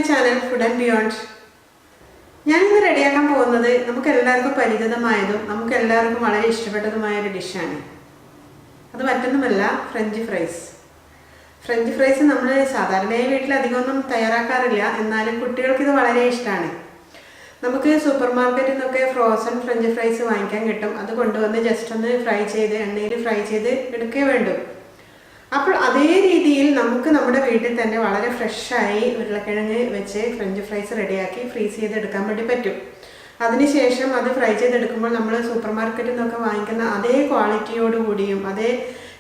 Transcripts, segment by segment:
my channel Food and Beyond. ഞാൻ ഇന്ന് റെഡിയാക്കാൻ പോകുന്നത് നമുക്ക് എല്ലാവർക്കും പരിചിതമായതും നമുക്ക് എല്ലാവർക്കും വളരെ ഇഷ്ടപ്പെട്ടതുമായ ഒരു ഡിഷാണ്. അത് മറ്റൊന്നുമല്ല ഫ്രഞ്ച് ഫ്രൈസ്. ഫ്രഞ്ച് ഫ്രൈസ് നമ്മൾ സാധാരണയായി വീട്ടിൽ അധികമൊന്നും തയ്യാറാക്കാറില്ല, എന്നാലും കുട്ടികൾക്ക് ഇത് വളരെ ഇഷ്ടമാണ്. നമുക്ക് സൂപ്പർ മാർക്കറ്റിൽ നിന്നൊക്കെ ഫ്രോസൺ ഫ്രഞ്ച് ഫ്രൈസ് വാങ്ങിക്കാൻ കിട്ടും. അത് കൊണ്ടുവന്ന് ജസ്റ്റ് ഒന്ന് ഫ്രൈ ചെയ്ത് എണ്ണയിൽ ഫ്രൈ ചെയ്ത് എടുക്കേ വേണ്ടു. അപ്പോൾ അതേ രീതിയിൽ നമുക്ക് നമ്മുടെ വീട്ടിൽ തന്നെ വളരെ ഫ്രഷായി ഉരുളക്കിഴങ്ങ് വെച്ച് ഫ്രഞ്ച് ഫ്രൈസ് റെഡിയാക്കി ഫ്രീസ് ചെയ്തെടുക്കാൻ വേണ്ടി പറ്റും. അതിനുശേഷം അത് ഫ്രൈ ചെയ്തെടുക്കുമ്പോൾ നമ്മൾ സൂപ്പർ മാർക്കറ്റിൽ നിന്നൊക്കെ വാങ്ങിക്കുന്ന അതേ ക്വാളിറ്റിയോട് കൂടിയും അതേ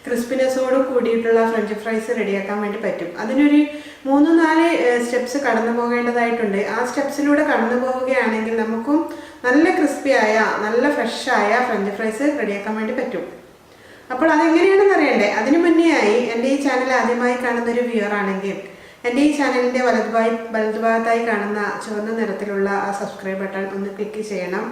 ക്രിസ്പിനെസ്സോട് കൂടിയിട്ടുള്ള ഫ്രഞ്ച് ഫ്രൈസ് റെഡിയാക്കാൻ വേണ്ടി പറ്റും. അതിനൊരു 3-4 സ്റ്റെപ്സ് കടന്നു പോകേണ്ടതായിട്ടുണ്ട്. ആ സ്റ്റെപ്സിലൂടെ കടന്നു പോവുകയാണെങ്കിൽ നമുക്കും നല്ല ക്രിസ്പിയായ നല്ല ഫ്രഷായ ഫ്രഞ്ച് ഫ്രൈസ് റെഡിയാക്കാൻ വേണ്ടി പറ്റും. അപ്പോൾ അതെങ്ങനെയാണെന്ന് അറിയണ്ടേ? അതിനു മുന്നേയായി എൻ്റെ ഈ ചാനൽ ആദ്യമായി കാണുന്നൊരു വ്യൂവർ ആണെങ്കിൽ എൻ്റെ ഈ ചാനലിൻ്റെ വലതുഭാഗത്തായി കാണുന്ന ചുവന്ന നിറത്തിലുള്ള ആ സബ്സ്ക്രൈബ് ബട്ടൺ ഒന്ന് ക്ലിക്ക് ചെയ്യണം.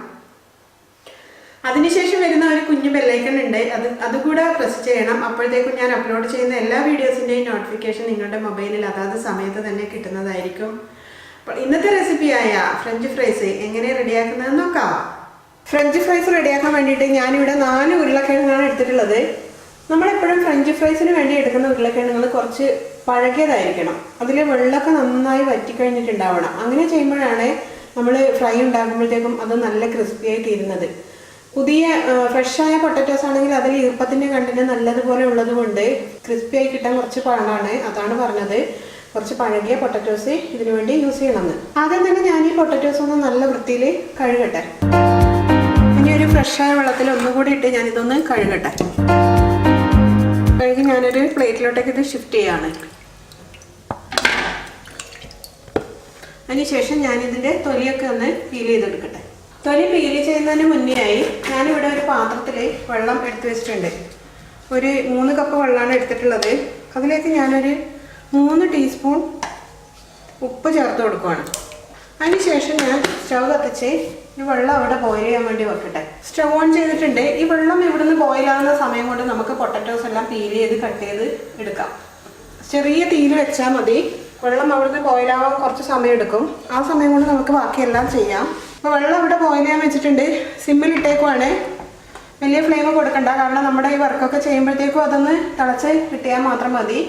അതിനുശേഷം വരുന്ന ഒരു കുഞ്ഞു ബെല്ലൈക്കൺ ഉണ്ട്, അതുകൂടെ പ്രസ് ചെയ്യണം. അപ്പോഴത്തേക്കും ഞാൻ അപ്ലോഡ് ചെയ്യുന്ന എല്ലാ വീഡിയോസിൻ്റെയും നോട്ടിഫിക്കേഷൻ നിങ്ങളുടെ മൊബൈലിൽ അതാത് സമയത്ത് തന്നെ കിട്ടുന്നതായിരിക്കും. അപ്പോൾ ഇന്നത്തെ റെസിപ്പിയായ ഫ്രഞ്ച് ഫ്രൈസ് എങ്ങനെ റെഡിയാക്കുന്നതെന്ന് നോക്കാം. ഫ്രഞ്ച് ഫ്രൈസ് റെഡിയാക്കാൻ വേണ്ടിയിട്ട് ഞാനിവിടെ 4 ഉരുളക്കിഴങ്ങാണ് എടുത്തിട്ടുള്ളത്. നമ്മളെപ്പോഴും ഫ്രഞ്ച് ഫ്രൈസിന് വേണ്ടി എടുക്കുന്ന ഉരുളക്കിഴങ്ങുകൾ കുറച്ച് പഴകിയതായിരിക്കണം. അതിൽ വെള്ളമൊക്കെ നന്നായി വറ്റിക്കഴിഞ്ഞിട്ടുണ്ടാവണം. അങ്ങനെ ചെയ്യുമ്പോഴാണ് നമ്മൾ ഫ്രൈ ഉണ്ടാക്കുമ്പോഴത്തേക്കും അത് നല്ല ക്രിസ്പിയായി തീരുന്നത്. പുതിയ ഫ്രഷായ പൊട്ടറ്റോസ് ആണെങ്കിൽ അതിൽ ഈർപ്പത്തിൻ്റെ കണ്ടന്റ് നല്ലതുപോലെ ഉള്ളത് കൊണ്ട് ക്രിസ്പിയായി കിട്ടാൻ കുറച്ച് പാടാണ്. അതാണ് പറഞ്ഞത് കുറച്ച് പഴകിയ പൊട്ടറ്റോസ് ഇതിനു വേണ്ടി യൂസ് ചെയ്യണമെന്ന്. ആദ്യം തന്നെ ഞാൻ ഈ പൊട്ടറ്റോസ് ഒന്ന് നല്ല വൃത്തിയിൽ കഴുകട്ടെ. ഇനി ഒരു ഫ്രഷായ വെള്ളത്തിൽ ഒന്നുകൂടി ഇട്ട് ഞാനിതൊന്ന് കഴുകട്ടെ. കഴുകി ഞാനൊരു പ്ലേറ്റിലോട്ടേക്ക് ഇത് ഷിഫ്റ്റ് ചെയ്യാണ്. അതിനുശേഷം ഞാനിതിൻ്റെ തൊലിയൊക്കെ ഒന്ന് പീൽ ചെയ്തെടുക്കട്ടെ. തൊലി പീൽ ചെയ്യുന്നതിന് മുന്നേയായി ഞാനിവിടെ ഒരു പാത്രത്തിൽ വെള്ളം എടുത്ത് വെച്ചിട്ടുണ്ട്. ഒരു 3 കപ്പ് വെള്ളമാണ് എടുത്തിട്ടുള്ളത്. അതിലേക്ക് ഞാനൊരു 3 ടീസ്പൂൺ ഉപ്പ് ചേർത്ത് കൊടുക്കുകയാണ്. അതിനുശേഷം ഞാൻ സ്റ്റൗ കത്തിച്ച് ഈ വെള്ളം അവിടെ ബോയിൽ ചെയ്യാൻ വേണ്ടി വെക്കട്ടെ. സ്റ്റൗ ഓൺ ചെയ്തിട്ടുണ്ട്. ഈ വെള്ളം ഇവിടുന്ന് ബോയിലാകുന്ന സമയം കൊണ്ട് നമുക്ക് പൊട്ടറ്റോസ് എല്ലാം പീൽ ചെയ്ത് കട്ട് ചെയ്ത് എടുക്കാം. ചെറിയ തീയിൽ വെച്ചാൽ മതി. വെള്ളം അവിടുന്ന് ബോയിലാവാൻ കുറച്ച് സമയം എടുക്കും. ആ സമയം കൊണ്ട് നമുക്ക് ബാക്കിയെല്ലാം ചെയ്യാം. അപ്പോൾ വെള്ളം ഇവിടെ ബോയിൽ ചെയ്യാൻ വെച്ചിട്ടുണ്ട്. സിമ്മിലിട്ടേക്കുവാണ്. വലിയ ഫ്ലെയിം കൊടുക്കണ്ട, കാരണം നമ്മുടെ ഈ വർക്കൊക്കെ ചെയ്യുമ്പോഴത്തേക്കും അതൊന്ന് തിളച്ച് കിട്ടിയാൽ മാത്രം മതി.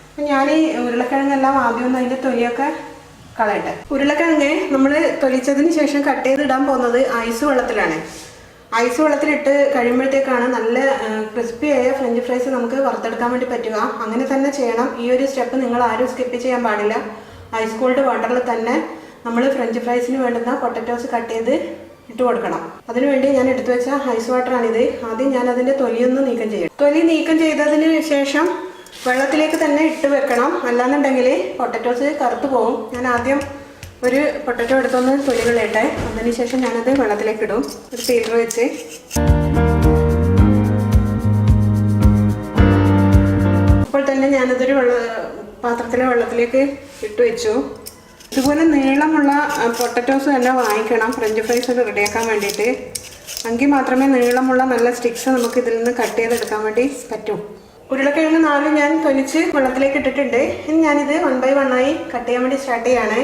അപ്പം ഞാൻ ഈ ഉരുളക്കിഴങ്ങെല്ലാം ആദ്യം ഒന്ന് അതിൻ്റെ തൊലിയൊക്കെ കളയട്ടെ. ഉരുളക്കിഴങ്ങ് നമ്മൾ തൊലിച്ചതിന് ശേഷം കട്ട് ചെയ്തിടാൻ പോകുന്നത് ഐസ് വെള്ളത്തിലാണ്. ഐസ് വെള്ളത്തിലിട്ട് കഴിയുമ്പോഴത്തേക്കാണ് നല്ല ക്രിസ്പിയായ ഫ്രഞ്ച് ഫ്രൈസ് നമുക്ക് വറുത്തെടുക്കാൻ വേണ്ടി പറ്റുക. അങ്ങനെ തന്നെ ചെയ്യണം. ഈ ഒരു സ്റ്റെപ്പ് നിങ്ങൾ ആരും സ്കിപ്പ് ചെയ്യാൻ പാടില്ല. ഐസ് കോൾഡ് വാട്ടറിൽ തന്നെ നമ്മൾ ഫ്രഞ്ച് ഫ്രൈസിന് വേണ്ടുന്ന പൊട്ടറ്റോസ് കട്ട് ചെയ്ത് ഇട്ട് കൊടുക്കണം. അതിനുവേണ്ടി ഞാൻ എടുത്തു വെച്ച ഐസ് വാട്ടറാണിത്. ആദ്യം ഞാൻ അതിൻ്റെ തൊലിയൊന്ന് നീക്കം ചെയ്യും. തൊലി നീക്കം ചെയ്തതിന് ശേഷം വെള്ളത്തിലേക്ക് തന്നെ ഇട്ട് വെക്കണം, അല്ലാന്നുണ്ടെങ്കിൽ പൊട്ടറ്റോസ് കറുത്ത് പോകും. ഞാൻ ആദ്യം ഒരു പൊട്ടറ്റോ എടുത്തൊന്ന് തൊലി കളയട്ടെ. അതിനുശേഷം ഞാനത് വെള്ളത്തിലേക്ക് ഇടും. ഒരു പീലർ വെച്ച് അപ്പോൾ തന്നെ ഞാനതൊരു പാത്രത്തിലെ വെള്ളത്തിലേക്ക് ഇട്ട് വെച്ചു. ഇതുപോലെ നീളമുള്ള പൊട്ടറ്റോസ് തന്നെ വാങ്ങിക്കണം ഫ്രഞ്ച് ഫ്രൈസ് റെഡിയാക്കാൻ വേണ്ടിയിട്ട്. എങ്കിൽ മാത്രമേ നീളമുള്ള നല്ല സ്റ്റിക്സ് നമുക്ക് ഇതിൽ നിന്ന് കട്ട് ചെയ്തെടുക്കാൻ വേണ്ടി പറ്റും. ഉരുളക്കിഴങ്ങ് 4 ഞാൻ തൊലിച്ച് വെള്ളത്തിലേക്ക് ഇട്ടിട്ടുണ്ട്. ഇനി ഞാനിത് 1 by 1 ആയി കട്ട് ചെയ്യാൻ വേണ്ടി സ്റ്റാർട്ട് ചെയ്യാണ്.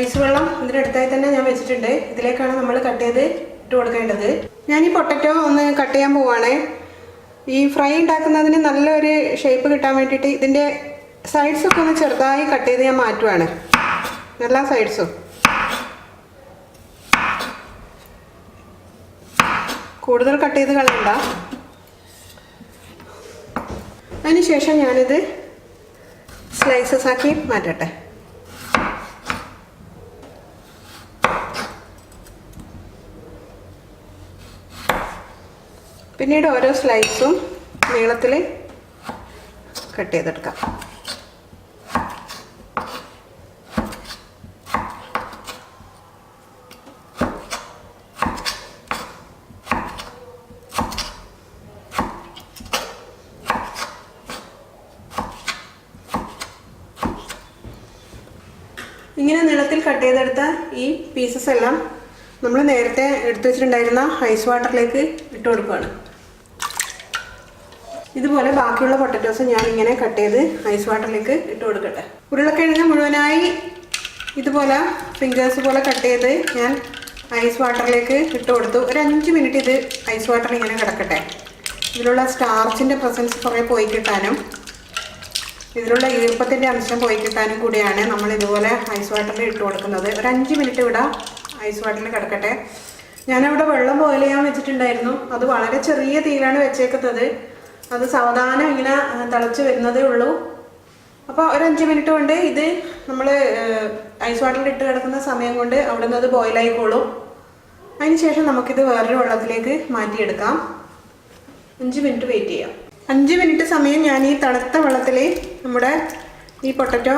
ഐസ് വെള്ളം ഇതിനടുത്തായി തന്നെ ഞാൻ വെച്ചിട്ടുണ്ട്. ഇതിലേക്കാണ് നമ്മൾ കട്ട് ചെയ്ത് ഇട്ട് കൊടുക്കേണ്ടത്. ഞാൻ ഈ പൊട്ടറ്റോ ഒന്ന് കട്ട് ചെയ്യാൻ പോവാണ്. ഈ ഫ്രൈ ഉണ്ടാക്കുന്നതിന് നല്ലൊരു ഷേപ്പ് കിട്ടാൻ വേണ്ടിയിട്ട് ഇതിൻ്റെ സൈഡ്സൊക്കെ ഒന്ന് ചെറുതായി കട്ട് ചെയ്ത് ഞാൻ മാറ്റുവാണ്. എല്ലാ സൈഡ്സും കൂടുതൽ കട്ട് ചെയ്ത് കളയണ്ട. അതിനുശേഷം ഞാനിത് സ്ലൈസസ് ആക്കി മാറ്റട്ടെ. പിന്നീട് ഓരോ സ്ലൈസും നീളത്തിൽ കട്ട് ചെയ്തെടുക്കാം. ഇങ്ങനെ നീളത്തിൽ കട്ട് ചെയ്തെടുത്ത ഈ പീസസ് എല്ലാം നമ്മൾ നേരത്തെ എടുത്തു വെച്ചിട്ടുണ്ടായിരുന്ന ഐസ് വാട്ടറിലേക്ക് ഇട്ട് കൊടുക്കുകയാണ്. ഇതുപോലെ ബാക്കിയുള്ള പൊട്ടറ്റോസ് ഞാൻ ഇങ്ങനെ കട്ട് ചെയ്ത് ഐസ് വാട്ടറിലേക്ക് ഇട്ട് കൊടുക്കട്ടെ. ഉരുളക്കിഴങ്ങ് മുഴുവനായി ഇതുപോലെ ഫിംഗേഴ്സ് പോലെ കട്ട് ചെയ്ത് ഞാൻ ഐസ് വാട്ടറിലേക്ക് ഇട്ട് കൊടുത്തു. ഒരു 5 മിനിറ്റ് ഇത് ഐസ് വാട്ടറിൽ ഇങ്ങനെ കിടക്കട്ടെ. ഇതിലുള്ള സ്റ്റാർച്ചിൻ്റെ പ്രസൻസ് കുറേ പോയി കിട്ടാനും ഇതിലുള്ള ഈർപ്പത്തിൻ്റെ അംശം പോയി കിട്ടാനും കൂടിയാണ് നമ്മൾ ഇതുപോലെ ഐസ് വാട്ടറിൽ ഇട്ട് കൊടുക്കുന്നത്. ഒരു 5 മിനിറ്റ് ഇവിടെ ഐസ് വാട്ടറിൽ കിടക്കട്ടെ. ഞാനവിടെ വെള്ളം ബോയിൽ ചെയ്യാൻ വെച്ചിട്ടുണ്ടായിരുന്നു. അത് വളരെ ചെറിയ തീയിലാണ് വെച്ചേക്കുന്നത്. അത് സാവധാനം ഇങ്ങനെ തിളച്ച് വരുന്നതേ ഉള്ളൂ. അപ്പോൾ ഒരു 5 മിനിറ്റ് കൊണ്ട് ഇത് നമ്മൾ ഐസ് വാട്ടറിൽ ഇട്ട് കിടക്കുന്ന സമയം കൊണ്ട് അവിടെ നിന്ന് അത് ബോയിലായിക്കോളും. അതിന് ശേഷം നമുക്കിത് വേറൊരു വെള്ളത്തിലേക്ക് മാറ്റിയെടുക്കാം. 5 മിനിറ്റ് വെയിറ്റ് ചെയ്യാം. 5 മിനിറ്റ് സമയം ഞാൻ ഈ തണുത്ത വെള്ളത്തിൽ നമ്മുടെ ഈ പൊട്ടറ്റോ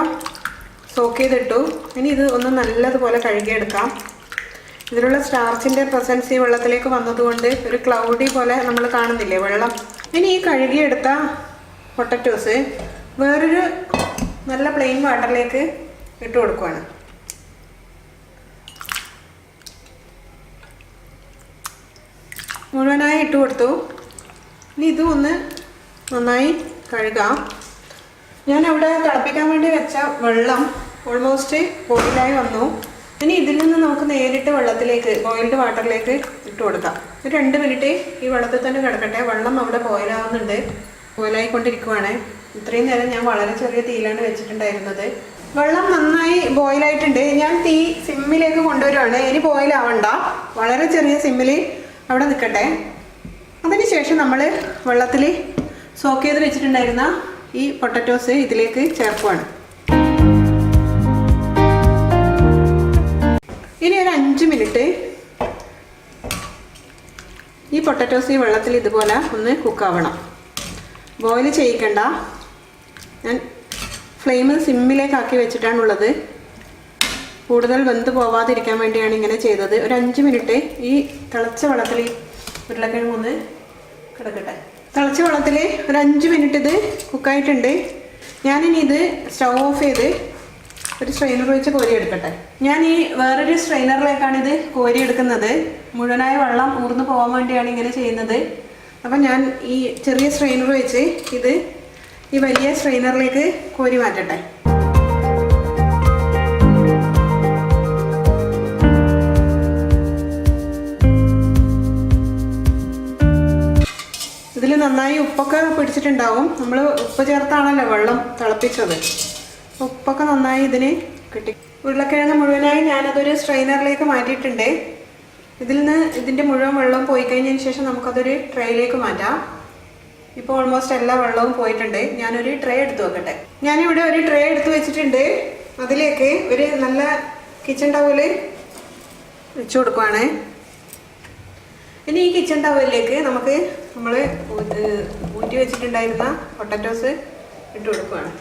സോക്ക് ചെയ്തിട്ടു. ഇനി ഇത് ഒന്ന് നല്ലതുപോലെ കഴുകിയെടുക്കാം. ഇതിലുള്ള സ്റ്റാർച്ചിൻ്റെ പ്രസൻസ് ഈ വെള്ളത്തിലേക്ക് വന്നതുകൊണ്ട് ഒരു ക്ലൗഡി പോലെ നമ്മൾ കാണുന്നില്ലേ വെള്ളം. ഇനി ഈ കഴുകിയെടുത്ത പൊട്ടറ്റോസ് വേറൊരു നല്ല പ്ലെയിൻ വാട്ടറിലേക്ക് ഇട്ട് കൊടുക്കുകയാണ്. മുഴുവനായി ഇട്ട് കൊടുത്തു. ഇനി ഇതും ഒന്ന് നന്നായി കഴുകാം. ഞാൻ അവിടെ തിളപ്പിക്കാൻ വേണ്ടി വെച്ച വെള്ളം ഓൾമോസ്റ്റ് ബോയിലായി വന്നു. ഇനി ഇതിൽ നിന്ന് നമുക്ക് നേരിട്ട് വെള്ളത്തിലേക്ക് ബോയിൽഡ് വാട്ടറിലേക്ക് ഇട്ട് കൊടുക്കാം. ഒരു 2 മിനിറ്റ് ഈ വെള്ളത്തിൽ തന്നെ കിടക്കട്ടെ. വെള്ളം അവിടെ ബോയിലാവുന്നുണ്ട്, ബോയിലായിക്കൊണ്ടിരിക്കുവാണ്. ഇത്രയും നേരം ഞാൻ വളരെ ചെറിയ തീയിലാണ് വെച്ചിട്ടുണ്ടായിരുന്നത്. വെള്ളം നന്നായി ബോയിലായിട്ടുണ്ട്. ഞാൻ തീ സിമ്മിലേക്ക് കൊണ്ടുവരുവാണ്. ഇനി ബോയിലാവണ്ട, വളരെ ചെറിയ സിമ്മിൽ അവിടെ നിൽക്കട്ടെ. അതിനുശേഷം നമ്മൾ വെള്ളത്തിൽ സോക്ക് ചെയ്ത് വെച്ചിട്ടുണ്ടായിരുന്ന ഈ പൊട്ടറ്റോസ് ഇതിലേക്ക് ചേർക്കുവാണ്. ഇനി ഒരു 5 മിനിറ്റ് ഈ പൊട്ടറ്റോസ് ഈ വെള്ളത്തിൽ ഇതുപോലെ ഒന്ന് കുക്കാവണം. ബോയിൽ ചെയ്യിക്കണ്ട. ഞാൻ ഫ്ലെയിം സിമ്മിലേക്കാക്കി വെച്ചിട്ടാണുള്ളത്. കൂടുതൽ വെന്ത് പോവാതിരിക്കാൻ വേണ്ടിയാണ് ഇങ്ങനെ ചെയ്തത്. ഒരു 5 മിനിറ്റ് ഈ തിളച്ച വെള്ളത്തിൽ ഉരുളക്കിഴങ്ങ് ഒന്ന് കിടക്കട്ടെ. തിളച്ച വെള്ളത്തിൽ ഒരു 5 മിനിറ്റ് ഇത് കുക്കായിട്ടുണ്ട്. ഞാനിനി ഇത് സ്റ്റൗ ഓഫ് ചെയ്ത് ഒരു സ്ട്രെയിനർ വെച്ച് കോരിയെടുക്കട്ടെ. ഞാൻ ഈ വേറൊരു സ്ട്രെയിനറിലേക്കാണ് ഇത് കോരിയെടുക്കുന്നത്. മുഴുവനായ വെള്ളം ഊർന്ന് പോകാൻ വേണ്ടിയാണ് ഇങ്ങനെ ചെയ്യുന്നത്. അപ്പം ഞാൻ ഈ ചെറിയ സ്ട്രെയിനർ വെച്ച് ഇത് ഈ വലിയ സ്ട്രെയിനറിലേക്ക് കോരി മാറ്റട്ടെ. ഇതിൽ നന്നായി ഉപ്പൊക്കെ പിടിച്ചിട്ടുണ്ടാവും. നമ്മൾ ഉപ്പ് ചേർത്താണല്ലോ വെള്ളം തിളപ്പിച്ചത്. ഉപ്പൊക്കെ നന്നായി ഇതിന് കിട്ടി. ഉരുളക്കിഴങ്ങ് മുഴുവനായി ഞാനതൊരു സ്ട്രെയിനറിലേക്ക് മാറ്റിയിട്ടുണ്ട്. ഇതിൽ നിന്ന് ഇതിൻ്റെ മുഴുവൻ വെള്ളവും പോയി കഴിഞ്ഞതിന് ശേഷം നമുക്കതൊരു ട്രേയിലേക്ക് മാറ്റാം. ഇപ്പോൾ ഓൾമോസ്റ്റ് എല്ലാ വെള്ളവും പോയിട്ടുണ്ട്. ഞാനൊരു ട്രേ എടുത്ത് വെക്കട്ടെ. ഞാനിവിടെ ഒരു ട്രേ എടുത്ത് വെച്ചിട്ടുണ്ട്. അതിലേക്ക് ഒരു നല്ല കിച്ചൺ ടവല് വെച്ച് കൊടുക്കുവാണ്. ഇനി ഈ കിച്ചൺ ടവലിലേക്ക് നമുക്ക് നമ്മൾ ഊറ്റി വെച്ചിട്ടുണ്ടായിരുന്ന പൊട്ടറ്റോസ് ഇട്ട് കൊടുക്കുകയാണ്.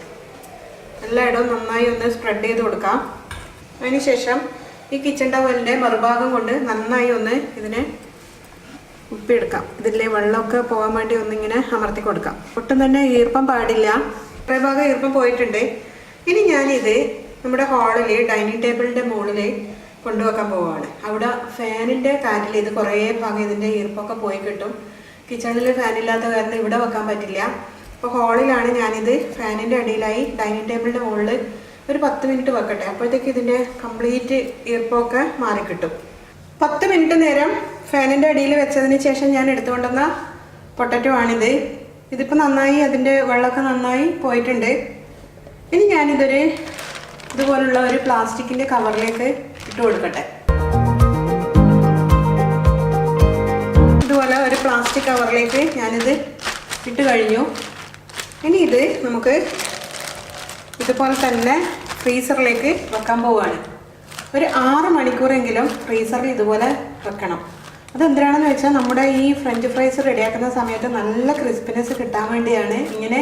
എല്ലായിടവും നന്നായി ഒന്ന് സ്പ്രെഡ് ചെയ്ത് കൊടുക്കാം. അതിനുശേഷം ഈ കിച്ചൺ ടവലിൻ്റെ മറുഭാഗം കൊണ്ട് നന്നായി ഒന്ന് ഇതിനെ ഉപ്പിയെടുക്കാം. ഇതിലെ വെള്ളമൊക്കെ പോകാൻ വേണ്ടി ഒന്നിങ്ങനെ അമർത്തി കൊടുക്കാം. ഒട്ടും തന്നെ ഈർപ്പം പാടില്ല. കുറേ ഭാഗം ഈർപ്പം പോയിട്ടുണ്ട്. ഇനി ഞാനിത് നമ്മുടെ ഹാളിൽ ഡൈനിങ് ടേബിളിൻ്റെ മുകളിൽ കൊണ്ടുവെക്കാൻ പോവുകയാണ്. അവിടെ ഫാനിൻ്റെ കാറ്റിൽ ഇത് കുറേ ഭാഗം ഇതിൻ്റെ ഈർപ്പമൊക്കെ പോയി കിട്ടും. കിച്ചണിൽ ഫാനില്ലാത്ത കാരണം ഇവിടെ വെക്കാൻ പറ്റില്ല. അപ്പോൾ ഹാളിലാണ് ഞാനിത് ഫാനിൻ്റെ അടിയിലായി ഡൈനിങ് ടേബിളിൻ്റെ മുകളിൽ ഒരു 10 മിനിറ്റ് വെക്കട്ടെ. അപ്പോഴത്തേക്ക് ഇതിൻ്റെ കംപ്ലീറ്റ് ഈർപ്പമൊക്കെ മാറിക്കിട്ടും. 10 മിനിറ്റ് നേരം ഫാനിൻ്റെ അടിയിൽ വെച്ചതിന് ശേഷം ഞാൻ എടുത്തുകൊണ്ടുവന്ന പൊട്ടറ്റോ ആണിത്. ഇതിപ്പോൾ നന്നായി അതിൻ്റെ വെള്ളമൊക്കെ നന്നായി പോയിട്ടുണ്ട്. ഇനി ഞാനിതൊരു ഇതുപോലുള്ള ഒരു പ്ലാസ്റ്റിക്കിൻ്റെ കവറിലേക്ക് ഇട്ട് കൊടുക്കട്ടെ. ഇതുപോലെ ഒരു പ്ലാസ്റ്റിക് കവറിലേക്ക് ഞാനിത് ഇട്ട് കഴിഞ്ഞു. ഇനി ഇത് നമുക്ക് ഇതുപോലെ തന്നെ ഫ്രീസറിലേക്ക് വെക്കാൻ പോവുകയാണ്. ഒരു 6 മണിക്കൂറെങ്കിലും ഫ്രീസറിൽ ഇതുപോലെ വെക്കണം. അതെന്തിനാണെന്ന് വെച്ചാൽ നമ്മുടെ ഈ ഫ്രഞ്ച് ഫ്രൈസ് റെഡിയാക്കുന്ന സമയത്ത് നല്ല ക്രിസ്പിനെസ് കിട്ടാൻ വേണ്ടിയാണ് ഇങ്ങനെ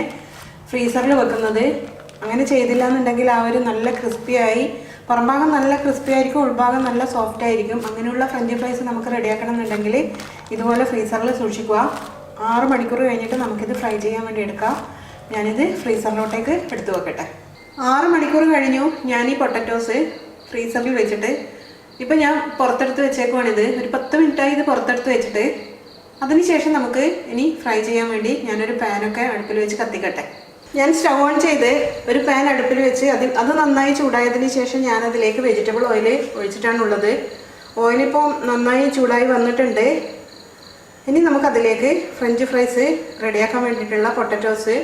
ഫ്രീസറിൽ വെക്കുന്നത്. അങ്ങനെ ചെയ്തില്ല എന്നുണ്ടെങ്കിൽ ആ ഒരു നല്ല ക്രിസ്പിയായി, പുറംഭാഗം നല്ല ക്രിസ്പി ആയിരിക്കും, ഉൾഭാഗം നല്ല സോഫ്റ്റ് ആയിരിക്കും. അങ്ങനെയുള്ള ഫ്രഞ്ച് ഫ്രൈസ് നമുക്ക് റെഡിയാക്കണം എന്നുണ്ടെങ്കിൽ ഇതുപോലെ ഫ്രീസറിൽ സൂക്ഷിക്കുക. 6 മണിക്കൂർ കഴിഞ്ഞിട്ട് നമുക്കിത് ഫ്രൈ ചെയ്യാൻ വേണ്ടി എടുക്കാം. ഞാനിത് ഫ്രീസറിലോട്ടേക്ക് എടുത്തു വെക്കട്ടെ. 6 മണിക്കൂർ കഴിഞ്ഞു ഞാൻ ഈ പൊട്ടറ്റോസ് ഫ്രീസറിൽ വെച്ചിട്ട്. ഇപ്പം ഞാൻ പുറത്തെടുത്ത് വെച്ചേക്കുവാണിത്. ഒരു 10 മിനിറ്റായി ഇത് പുറത്തെടുത്ത് വെച്ചിട്ട്. അതിനുശേഷം നമുക്ക് ഇനി ഫ്രൈ ചെയ്യാൻ വേണ്ടി ഞാനൊരു പാനൊക്കെ അടുപ്പിൽ വെച്ച് കത്തിക്കട്ടെ. ഞാൻ സ്റ്റൗ ഓൺ ചെയ്ത് ഒരു പാൻ അടുപ്പിൽ വെച്ച് അത് നന്നായി ചൂടായതിന് ശേഷം ഞാൻ അതിലേക്ക് വെജിറ്റബിൾ ഓയിൽ ഒഴിച്ചിട്ടാണുള്ളത്. ഓയിലിപ്പോൾ നന്നായി ചൂടായി വന്നിട്ടുണ്ട്. ഇനി നമുക്കതിലേക്ക് ഫ്രഞ്ച് ഫ്രൈസ് റെഡിയാക്കാൻ വേണ്ടിയിട്ടുള്ള പൊട്ടറ്റോസ്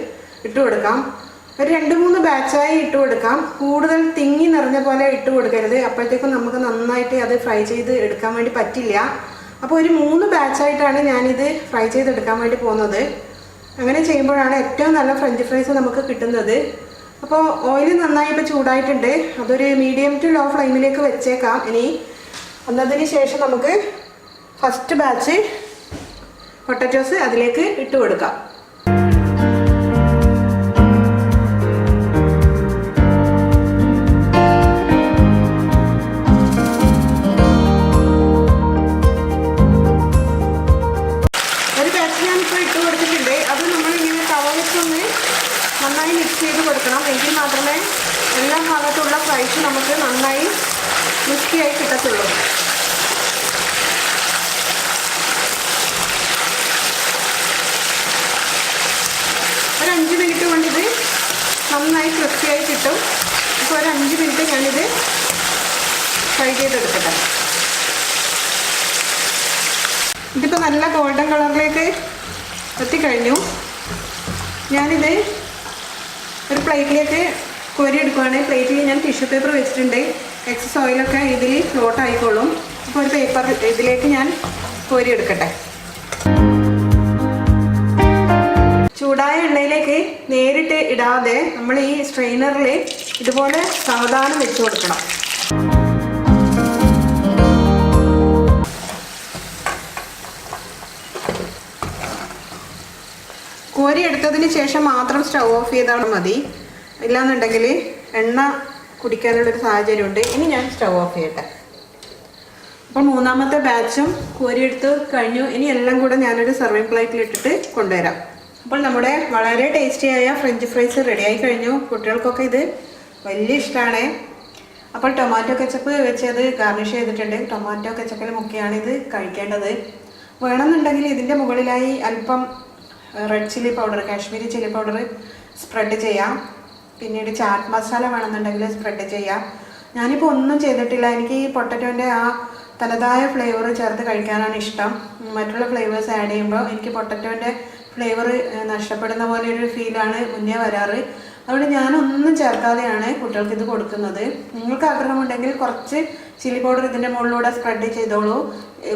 ഇട്ട് കൊടുക്കാം. ഒരു 2-3 ബാച്ചായി ഇട്ട് കൊടുക്കാം. കൂടുതൽ തിങ്ങി നിറഞ്ഞ പോലെ ഇട്ട് കൊടുക്കരുത്, അപ്പോഴത്തേക്കും നമുക്ക് നന്നായിട്ട് അത് ഫ്രൈ ചെയ്ത് എടുക്കാൻ വേണ്ടി പറ്റില്ല. അപ്പോൾ ഒരു 3 ബാച്ചായിട്ടാണ് ഞാനിത് ഫ്രൈ ചെയ്തെടുക്കാൻ വേണ്ടി പോകുന്നത്. അങ്ങനെ ചെയ്യുമ്പോഴാണ് ഏറ്റവും നല്ല ഫ്രഞ്ച് ഫ്രൈസ് നമുക്ക് കിട്ടുന്നത്. അപ്പോൾ ഓയിൽ നന്നായി ഇപ്പോൾ ചൂടായിട്ടുണ്ട്. അതൊരു മീഡിയം ടു ലോ ഫ്ലെയിമിലേക്ക് വെച്ചേക്കാം. ഇനി എന്നതിന് ശേഷം നമുക്ക് ഫസ്റ്റ് ബാച്ച് പൊട്ടറ്റോസ് അതിലേക്ക് ഇട്ട് കൊടുക്കാം. ഒരു ബാച്ച് ഞാനിപ്പോൾ ഇട്ട് കൊടുത്തിട്ടുണ്ട്. അത് നമ്മളിങ്ങനെ തവ വെച്ചൊന്ന് നന്നായി മിക്സ് ചെയ്ത് കൊടുക്കണം. എങ്കിൽ മാത്രമേ എല്ലാ ഭാഗത്തുള്ള ഫ്രൈസ് നമുക്ക് നന്നായി ക്രിസ്പിയായി കിട്ടത്തുള്ളൂ. ഒരു 5 മിനിറ്റ് കൊണ്ടിത് നന്നായി ക്രിസ്പിയായി കിട്ടും. ഇപ്പോൾ ഒരു 5 മിനിറ്റ് ഞാനിത് ഫ്രൈ ചെയ്തെടുക്കട്ടെ. ഇതിപ്പോൾ നല്ല ഗോൾഡൻ കളറിലേക്ക് എത്തിക്കഴിഞ്ഞു. ഞാനിത് ഒരു പ്ലേറ്റിലേക്ക് കോരിയെടുക്കുകയാണ്. പ്ലേറ്റിൽ ഞാൻ ടിഷ്യൂ പേപ്പർ വെച്ചിട്ടുണ്ട്. എക്സസ് ഓയിലൊക്കെ ഇതിൽ ഫ്ലോട്ട് ആയിക്കോളും. അപ്പോൾ ഒരു പേപ്പർ ഇതിലേക്ക് ഞാൻ കോരിയെടുക്കട്ടെ. ചൂടായ എണ്ണയിലേക്ക് നേരിട്ട് ഇടാതെ നമ്മൾ ഈ സ്ട്രെയിനറിൽ ഇതുപോലെ സാവധാനം വെച്ച് കൊടുക്കണം. കോരി എടുത്തതിന് ശേഷം മാത്രം സ്റ്റൗ ഓഫ് ചെയ്താൽ മതി. ഇല്ലാന്നുണ്ടെങ്കിൽ എണ്ണ കുടിക്കാനുള്ളൊരു സാഹചര്യമുണ്ട്. ഇനി ഞാൻ സ്റ്റൗ ഓഫ് ചെയ്യട്ടെ. അപ്പോൾ 3ാമത്തെ ബാച്ചും കോരിയെടുത്ത് കഴിഞ്ഞു. ഇനി എല്ലാം കൂടെ ഞാനൊരു സർവിങ് പ്ലേറ്റിലിട്ടിട്ട് കൊണ്ടുവരാം. അപ്പോൾ നമ്മുടെ വളരെ ടേസ്റ്റിയായ ഫ്രഞ്ച് ഫ്രൈസ് റെഡിയായി കഴിഞ്ഞു. കുട്ടികൾക്കൊക്കെ ഇത് വലിയ ഇഷ്ടമാണ്. അപ്പോൾ ടൊമാറ്റോ കെച്ചപ്പ് വെച്ച് അത് ഗാർണിഷ് ചെയ്തിട്ടുണ്ട്. ടൊമാറ്റോ കെച്ചപ്പിൽ മുക്കിയാണ് ഇത് കഴിക്കേണ്ടത്. വേണമെന്നുണ്ടെങ്കിൽ ഇതിൻ്റെ മുകളിലായി അല്പം red chilli powder, Kashmiri chilli powder spread ചെയ്യാം. പിന്നീട് ചാറ്റ് മസാല വേണമെന്നുണ്ടെങ്കിൽ സ്പ്രെഡ് ചെയ്യാം. ഞാനിപ്പോൾ ഒന്നും ചെയ്തിട്ടില്ല. എനിക്ക് ഈ പൊട്ടറ്റോൻ്റെ ആ തനതായ ഫ്ലേവർ ചേർത്ത് കഴിക്കാനാണ് ഇഷ്ടം. മറ്റുള്ള ഫ്ലേവേഴ്സ് ആഡ് ചെയ്യുമ്പോൾ എനിക്ക് പൊട്ടറ്റോൻ്റെ ഫ്ലേവർ നഷ്ടപ്പെടുന്ന പോലെ ഒരു ഫീലാണ് മുന്നേ വരാറ്. അതുകൊണ്ട് ഞാനൊന്നും ചേർക്കാതെയാണ് കുട്ടികൾക്ക് ഇത് കൊടുക്കുന്നത്. നിങ്ങൾക്ക് ആഗ്രഹമുണ്ടെങ്കിൽ കുറച്ച് ചില്ലി പൗഡർ ഇതിൻ്റെ മുകളിലൂടെ സ്പ്രെഡ് ചെയ്തോളൂ.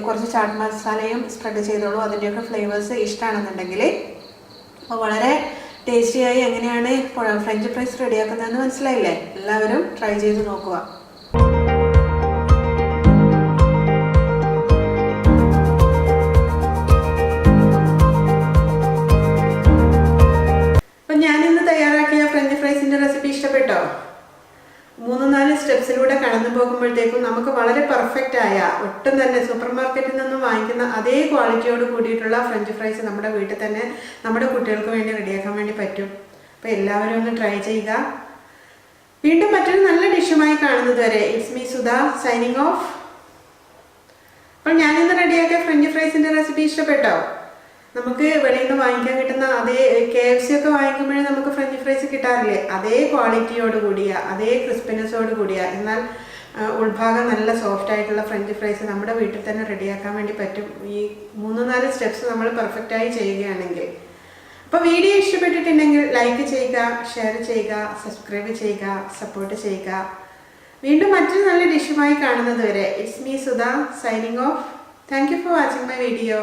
കുറച്ച് ചാട്ട് മസാലയും സ്പ്രെഡ് ചെയ്തോളൂ. അതിൻ്റെയൊക്കെ ഫ്ലേവേഴ്സ് ഇഷ്ടമാണെന്നുണ്ടെങ്കിൽ. അപ്പോൾ വളരെ ടേസ്റ്റിയായി എങ്ങനെയാണ് ഫ്രഞ്ച് ഫ്രൈസ് റെഡിയാക്കുന്നതെന്ന് മനസ്സിലായില്ലേ? എല്ലാവരും ട്രൈ ചെയ്ത് നോക്കുക. അപ്പം ഞാനിന്ന് തയ്യാറാക്കിയ ഫ്രഞ്ച് ഫ്രൈസിൻ്റെ റെസിപ്പി ഇഷ്ടപ്പെട്ടോ? 3-4 സ്റ്റെപ്സിലൂടെ കടന്നു പോകുമ്പോഴത്തേക്കും നമുക്ക് വളരെ പെർഫെക്റ്റ് ആയ, ഒട്ടും തന്നെ സൂപ്പർ മാർക്കറ്റിൽ നിന്നും വാങ്ങിക്കുന്ന അതേ ക്വാളിറ്റിയോട് കൂടിയിട്ടുള്ള ഫ്രഞ്ച് ഫ്രൈസ് നമ്മുടെ വീട്ടിൽ തന്നെ നമ്മുടെ കുട്ടികൾക്ക് വേണ്ടി റെഡിയാക്കാൻ വേണ്ടി പറ്റും. അപ്പോൾ എല്ലാവരും ഒന്ന് ട്രൈ ചെയ്യുക. വീണ്ടും മറ്റൊരു നല്ല ഡിഷുമായി കാണുന്നത് വരെ it's me Sudha signing off. അപ്പോൾ ഞാനിന്ന് റെഡിയാക്കിയ ഫ്രഞ്ച് ഫ്രൈസിൻ്റെ റെസിപ്പി ഇഷ്ടപ്പെട്ടോ? നമുക്ക് വെളിയിൽ നിന്ന് വാങ്ങിക്കാൻ കിട്ടുന്ന അതേ KFC ഒക്കെ വാങ്ങിക്കുമ്പോഴേ നമുക്ക് ഫ്രഞ്ച് ഫ്രൈസ് കിട്ടാറില്ലേ? അതേ ക്വാളിറ്റിയോട് കൂടിയ, അതേ ക്രിസ്പിനെസ്സോട് കൂടിയ, എന്നാൽ ഉൾഭാഗം നല്ല സോഫ്റ്റ് ആയിട്ടുള്ള ഫ്രഞ്ച് ഫ്രൈസ് നമ്മുടെ വീട്ടിൽ തന്നെ റെഡിയാക്കാൻ വേണ്ടി പറ്റും. ഈ 3-4 സ്റ്റെപ്സ് നമ്മൾ പെർഫെക്റ്റായി ചെയ്യുകയാണെങ്കിൽ. അപ്പോൾ വീഡിയോ ഇഷ്ടപ്പെട്ടിട്ടുണ്ടെങ്കിൽ ലൈക്ക് ചെയ്യുക, ഷെയർ ചെയ്യുക, സബ്സ്ക്രൈബ് ചെയ്യുക, സപ്പോർട്ട് ചെയ്യുക. വീണ്ടും മറ്റൊരു നല്ല ഡിഷുമായി കാണുന്നത് വരെ it's me Sudha signing off. Thank you for watching my video.